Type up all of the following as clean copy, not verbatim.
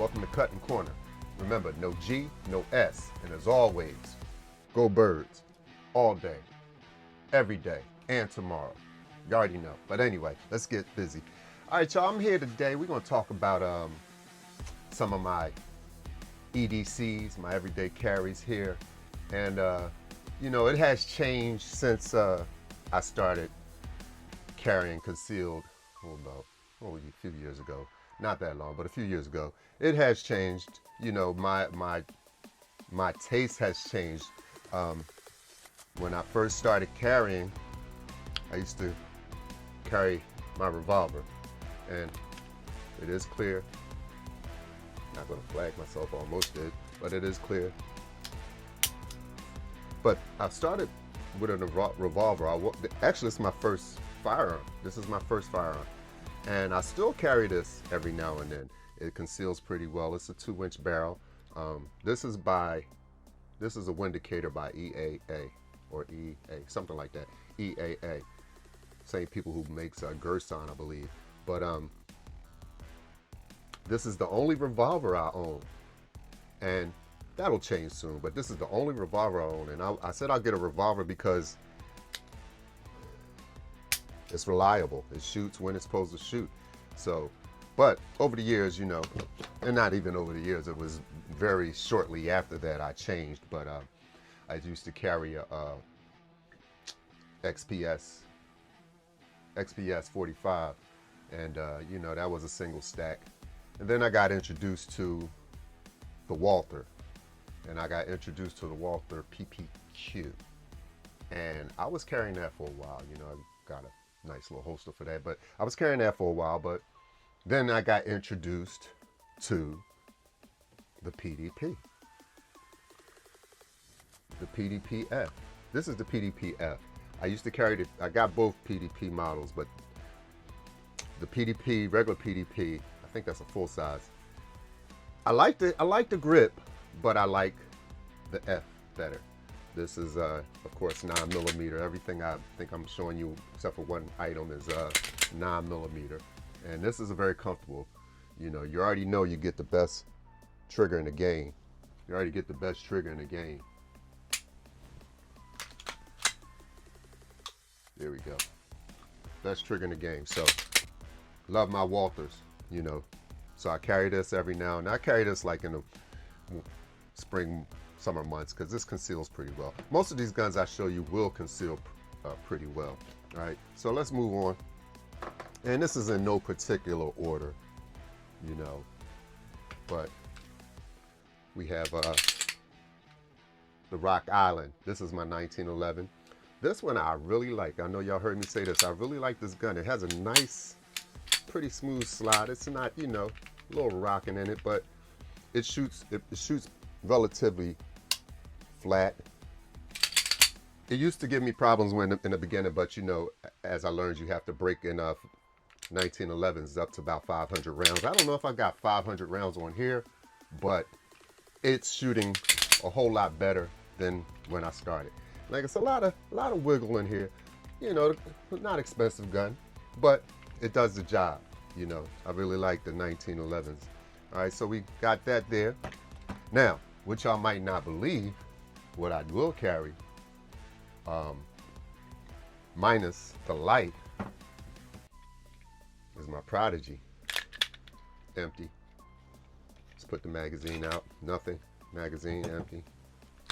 Welcome to Cutting Corner. Remember, no G, no S, and as always, go birds. All day, every day, and tomorrow. You already know. But anyway, let's get busy. All right, y'all, I'm here today. We're going to talk about some of my EDCs, my everyday carries here. And, you know, it has changed since I started carrying concealed, a few years ago. Not that long, but a few years ago. It has changed. You know, my taste has changed. When I first started carrying, I used to carry my revolver, and it is clear. Not going to flag myself, almost did, but it is clear. But I started with a revolver. Actually, it's my first firearm. This is my first firearm, and I still carry this every now and then. It conceals pretty well. It's a 2-inch barrel. This is a Windicator by EAA. Or EA, something like that. EAA. Same people who makes Gerson, I believe. But this is the only revolver I own. And that'll change soon. But this is the only revolver I own. And I said I'll get a revolver because it's reliable. It shoots when it's supposed to shoot. So, but over the years, you know, and not even over the years, it was very shortly after that I changed. But I used to carry a XPS 45, and you know, that was a single stack. And then I got introduced to the Walther, and I got introduced to the Walther PPQ, and I was carrying that for a while. You know, I got a nice little holster for that, but I was carrying that for a while. But then I got introduced to the PDP. The PDPF. This is the PDPF. I used to carry I got both PDP models, but the PDP, regular PDP, I think that's a full size. I like the grip, but I like the F better. This is, of course, 9mm. Everything I think I'm showing you, except for one item, is 9mm. And this is a very comfortable. You know, you already know you get the best trigger in the game. You already get the best trigger in the game. There we go. Best trigger in the game. So, love my Walthers, you know. So I carry this every now and then. I carry this like in the spring, summer months, because this conceals pretty well. Most of these guns I show you will conceal pretty well. All right, so let's move on. And this is in no particular order, you know. But we have the Rock Island. This is my 1911. This one I really like. I know y'all heard me say this. I really like this gun. It has a nice, pretty smooth slide. It's not, you know, a little rocking in it, but it shoots relatively flat. It used to give me problems in the beginning, but you know, as I learned, you have to break in 1911s up to about 500 rounds. I don't know if I got 500 rounds on here, but it's shooting a whole lot better than when I started. Like, it's a lot of wiggle in here. You know, not expensive gun, but it does the job. You know, I really like the 1911s. All right, so we got that there. Now, which y'all might not believe, what I will carry, minus the light, is my Prodigy. Empty. Let's put the magazine out. Nothing. Magazine empty.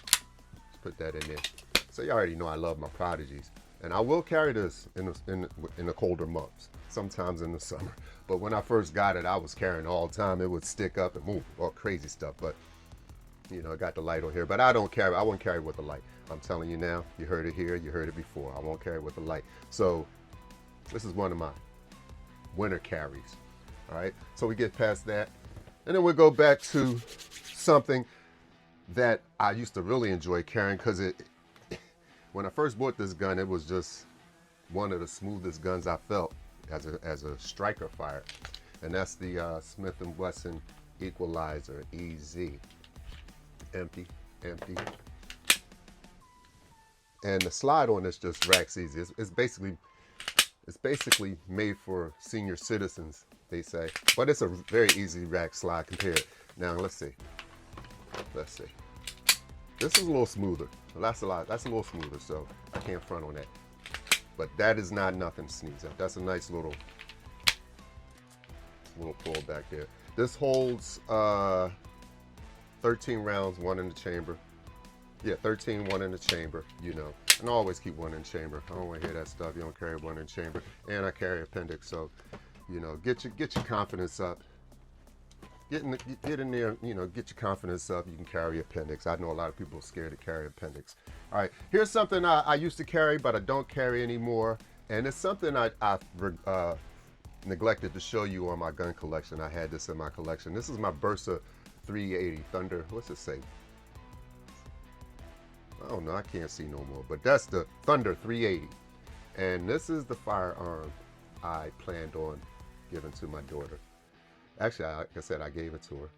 Let's put that in there. So you already know I love my Prodigies. And I will carry this in the colder months, sometimes in the summer. But when I first got it, I was carrying all the time. It would stick up and move, all crazy stuff. But, you know, I got the light on here. But I won't carry with the light. I'm telling you now, you heard it here, you heard it before. I won't carry with the light. So this is one of my winter carries. All right, so we get past that. And then we'll go back to something that I used to really enjoy carrying, because when I first bought this gun, it was just one of the smoothest guns I felt as a striker fire, and that's the Smith & Wesson Equalizer EZ. Empty. And the slide on this just racks easy. It's basically made for senior citizens, they say, but it's a very easy rack slide compared. Now let's see. Let's see. This is a little smoother. That's a little smoother, so I can't front on that. But that is not nothing to sneeze at. That's a nice little pull back there. This holds 13 rounds, 1 in the chamber. Yeah, 13, 1 in the chamber, you know. And I always keep 1 in the chamber. I don't want to hear that stuff. You don't carry 1 in the chamber. And I carry appendix, so, you know, get your confidence up. Get in there, you know, get your confidence up. You can carry appendix. I know a lot of people are scared to carry appendix. All right, here's something I used to carry, but I don't carry anymore. And it's something I neglected to show you on my gun collection. I had this in my collection. This is my Bersa 380 Thunder. What's it say? I don't know. I can't see no more. But that's the Thunder 380. And this is the firearm I planned on giving to my daughter. Actually, like I said, I gave it to her.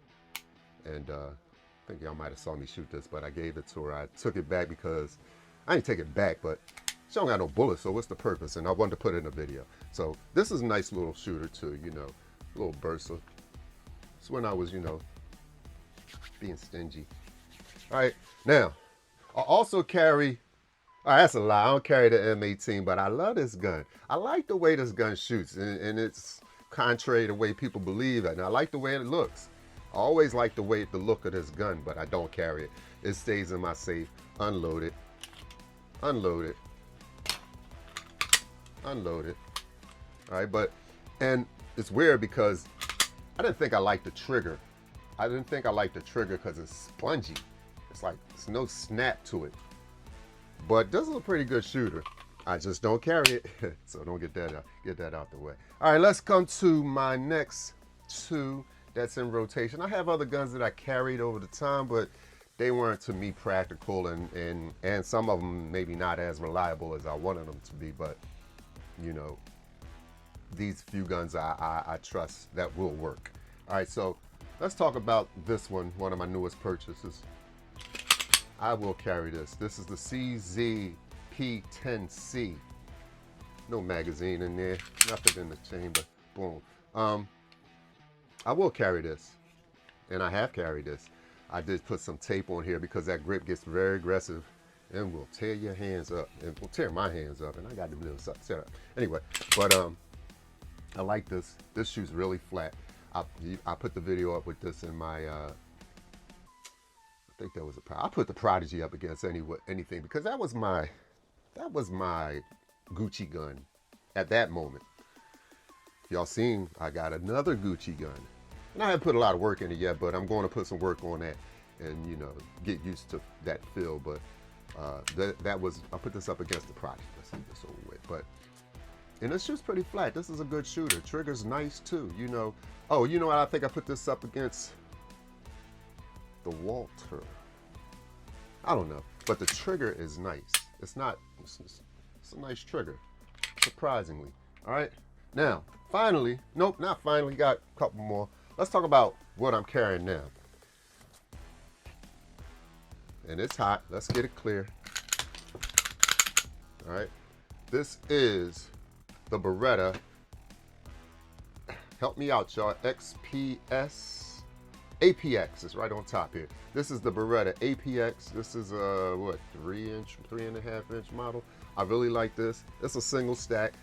And I think y'all might have saw me shoot this, but I gave it to her. I took it back because I didn't take it back, but she don't got no bullets, so what's the purpose? And I wanted to put it in a video. So this is a nice little shooter too, you know, a little Bersa. It's when I was, you know, being stingy. All right, now, I also carry, that's a lie, I don't carry the M18, but I love this gun. I like the way this gun shoots, and it's contrary to the way people believe it, and I like the way it looks. I always like the look of this gun, but I don't carry it. It stays in my safe, unloaded, unloaded, unloaded. All right, and it's weird because I didn't think I liked the trigger. I didn't think I liked the trigger because it's spongy. It's like, there's no snap to it. But this is a pretty good shooter. I just don't carry it, so don't get that out the way. All right, let's come to my next two that's in rotation. I have other guns that I carried over the time, but they weren't, to me, practical, and some of them maybe not as reliable as I wanted them to be, but, you know, these few guns I trust that will work. All right, so let's talk about this one of my newest purchases. I will carry this. This is the CZP-10C. No magazine in there, nothing in the chamber. Boom. I will carry this, and I have carried this. I did put some tape on here because that grip gets very aggressive and will tear your hands up, and will tear my hands up, and I got to do this up. Anyway, but I like this. This shoots really flat. I put the video up with this in my I think that was I put the Prodigy up against anything because that was my Gucci gun at that moment. If y'all seen, I got another Gucci gun, and I haven't put a lot of work in it yet, but I'm going to put some work on that and, you know, get used to that feel. But that was, I put this up against the Prodigy. Let's get this over with. But and it shoots pretty flat. This is a good shooter. Trigger's nice too, you know. Oh, you know what? I think I put this up against the Walther. I don't know, but the trigger is nice. It's a nice trigger, surprisingly. All right, now, finally, nope, not finally, got a couple more. Let's talk about what I'm carrying now. And it's hot, let's get it clear. All right, this is the Beretta, help me out, y'all, APX is right on top here. This is the Beretta APX. This is a, what, 3.5 inch model. I really like this. It's a single stack,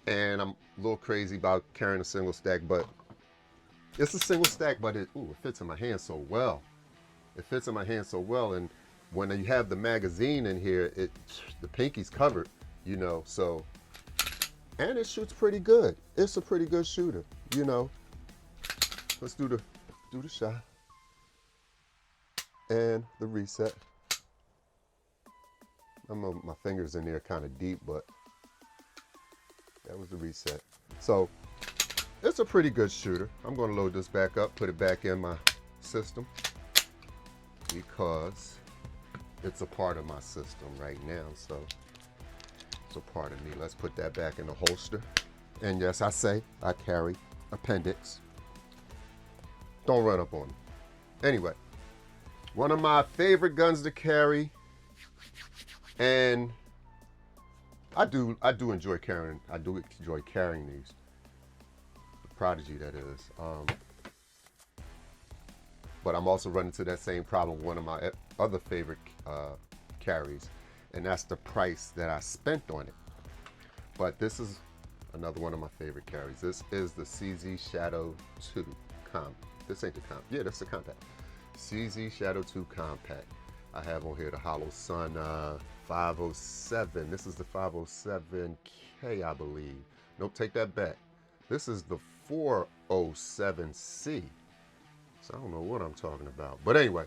and I'm a little crazy about carrying a single stack, but it's a single stack, but it fits in my hand so well. It fits in my hand so well, and when you have the magazine in here, the pinky's covered, you know, so, and it shoots pretty good. It's a pretty good shooter, you know. Let's do the shot and the reset. My fingers in there kind of deep, but that was the reset. So it's a pretty good shooter. I'm going to load this back up, put it back in my system because it's a part of my system right now. So it's a part of me. Let's put that back in the holster. And yes, I say I carry appendix. Don't run up on me. Anyway, one of my favorite guns to carry, and I do enjoy carrying. I do enjoy carrying these. The Prodigy, that is. But I'm also running into that same problem with one of my other favorite carries, and that's the price that I spent on it. But this is another one of my favorite carries. This is the CZ Shadow 2 This ain't the yeah, that's the compact. CZ Shadow 2 Compact. I have on here the Hollow Sun 507. This is the 507K, I believe. Nope, take that back. This is the 407C. So I don't know what I'm talking about. But anyway,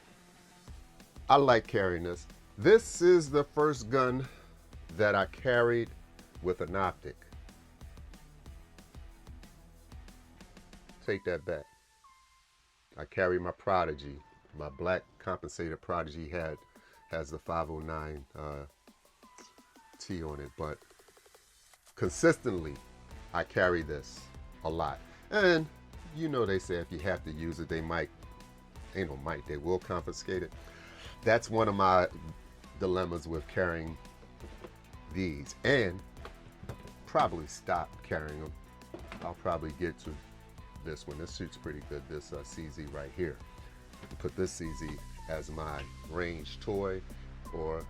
I like carrying this. This is the first gun that I carried with an optic. Take that back. I carry my Prodigy. My black compensated Prodigy has the 509 T on it, but consistently I carry this a lot. And you know, they say if you have to use it, they they will confiscate it. That's one of my dilemmas with carrying these, and probably stop carrying them. I'll probably get to this one. This shoots pretty good, this CZ right here. Put this CZ as my range toy, or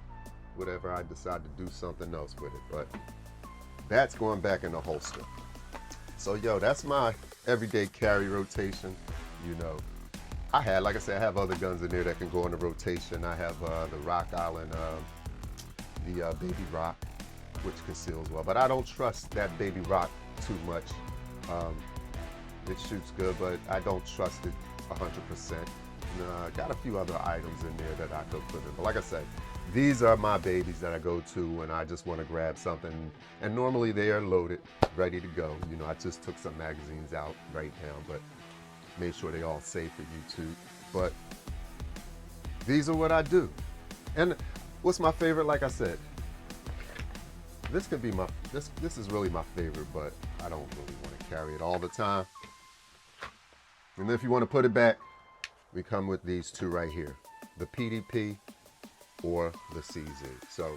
whatever I decide to do something else with it, but that's going back in the holster. So yo, that's my everyday carry rotation. You know, like I said, I have other guns in there that can go in the rotation. I have the Rock Island, the Baby Rock, which conceals well, but I don't trust that Baby Rock too much. It shoots good, but I don't trust it 100%. I got a few other items in there that I could put in, but like I said, these are my babies that I go to when I just want to grab something, and normally they are loaded, ready to go. You know, I just took some magazines out right now, but made sure they all safe for YouTube. But these are what I do. And what's my favorite? Like I said, this could be this is really my favorite, but I don't really want to carry it all the time. And if you want to put it back, we come with these two right here, the PDP or the CZ. So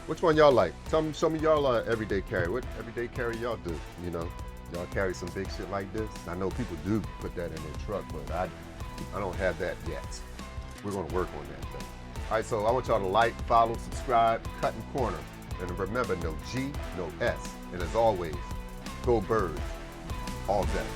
which one y'all like? Show me y'all everyday carry. What everyday carry y'all do? You know, y'all carry some big shit like this? I know people do put that in their truck, but I don't have that yet. We're gonna work on that though. All right, so I want y'all to like, follow, subscribe, Cutting Corner. And remember, no G, no S. And as always, go birds all day.